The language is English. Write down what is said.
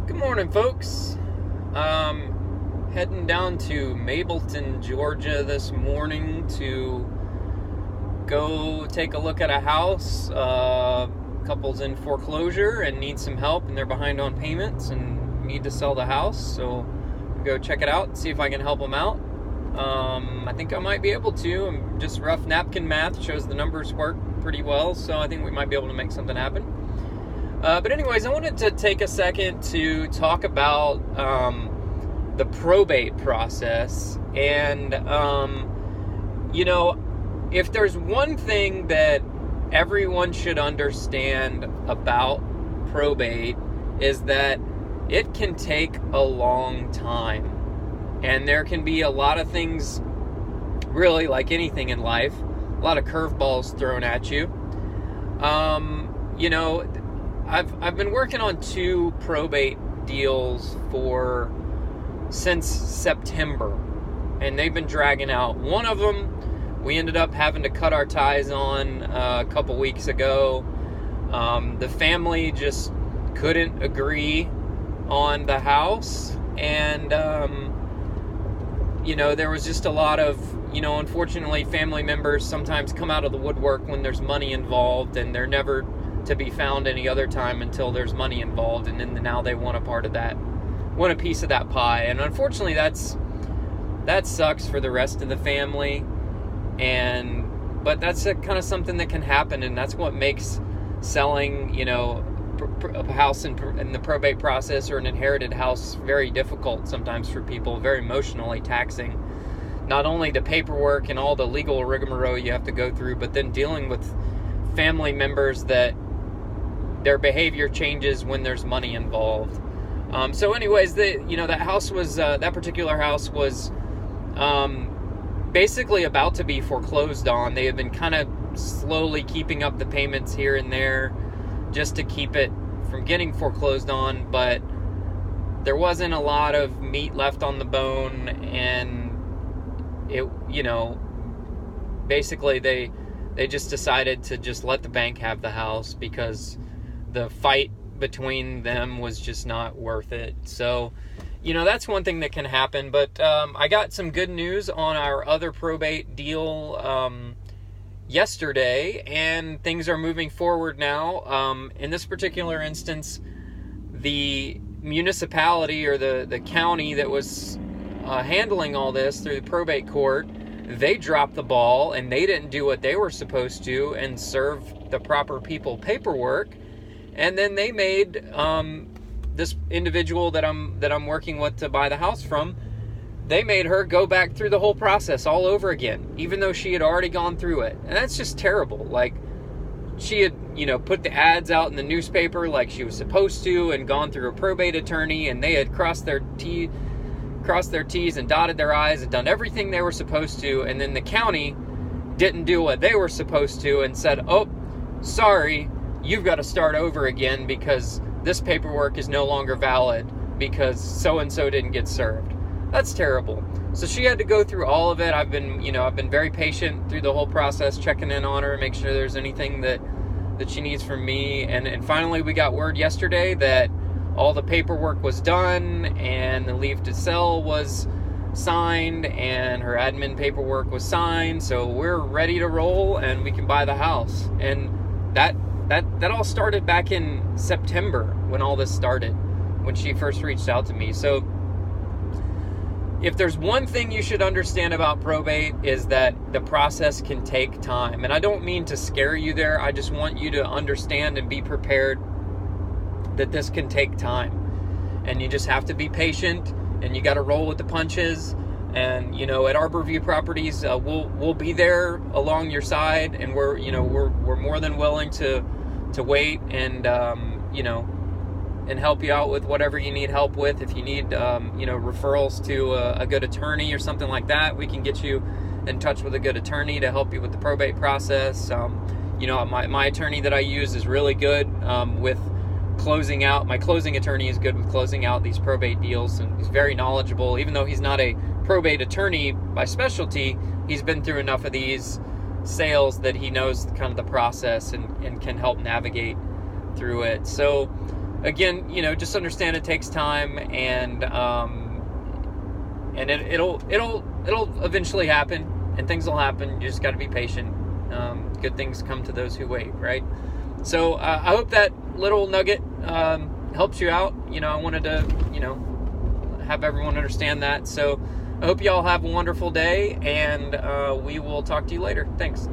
Good morning, folks. Heading down to Mableton, Georgia this morning to go take a look at a house. Couple's in foreclosure and need some help, and they're behind on payments and need to sell the house. So go check it out, see if I can help them out. I think I might be able to. Just rough napkin math shows the numbers work pretty well, so I think we might be able to make something happen. But anyways, I wanted to take a second to talk about the probate process. And, if there's one thing that everyone should understand about probate is that it can take a long time. And there can be a lot of things, really like anything in life, a lot of curveballs thrown at you. I've been working on 2 probate deals since September, and they've been dragging out. One of them we ended up having to cut our ties on a couple weeks ago. The family just couldn't agree on the house, and there was just a lot of, unfortunately, family members sometimes come out of the woodwork when there's money involved, and they're never to be found any other time until there's money involved, and then now they want a piece of that pie. And unfortunately, that sucks for the rest of the family, but that's kind of something that can happen, and that's what makes selling, a house in the probate process or an inherited house very difficult sometimes for people, very emotionally taxing. Not only the paperwork and all the legal rigmarole you have to go through, but then dealing with family members that their behavior changes when there's money involved. So anyways, that particular house was basically about to be foreclosed on. They had been kind of slowly keeping up the payments here and there just to keep it from getting foreclosed on, but there wasn't a lot of meat left on the bone, and basically they just decided to just let the bank have the house because the fight between them was just not worth it. So, that's one thing that can happen. But I got some good news on our other probate deal yesterday, and things are moving forward now. In this particular instance, the municipality or the county that was handling all this through the probate court, they dropped the ball and they didn't do what they were supposed to and serve the proper people paperwork. And then they made this individual that I'm working with to buy the house from, they made her go back through the whole process all over again, even though she had already gone through it. And that's just terrible. Like, she had, put the ads out in the newspaper like she was supposed to and gone through a probate attorney, and they had crossed their T's and dotted their I's and done everything they were supposed to. And then the county didn't do what they were supposed to and said, "Oh, sorry, you've got to start over again because this paperwork is no longer valid because so-and-so didn't get served." That's terrible. So she had to go through all of it. I've been very patient through the whole process, checking in on her and make sure there's anything that she needs from me. And finally we got word yesterday that all the paperwork was done and the leave to sell was signed and her admin paperwork was signed. So we're ready to roll and we can buy the house. And that all started back in September when all this started, when she first reached out to me. So if there's one thing you should understand about probate is that the process can take time. And I don't mean to scare you there. I just want you to understand and be prepared that this can take time. And you just have to be patient, and you got to roll with the punches. And, at Arborview Properties, we'll be there along your side, and we're more than willing to wait and, and help you out with whatever you need help with. If you need, referrals to a good attorney or something like that, we can get you in touch with a good attorney to help you with the probate process. My attorney that I use is really good with closing out. My closing attorney is good with closing out these probate deals, and he's very knowledgeable. Even though he's not a probate attorney by specialty, he's been through enough of these sales that he knows kind of the process and can help navigate through it. So again, just understand it takes time, and it'll eventually happen, and things will happen. You just got to be patient. Good things come to those who wait, right? So I hope that little nugget helps you out. I wanted to, have everyone understand that. So I hope you all have a wonderful day, and we will talk to you later. Thanks.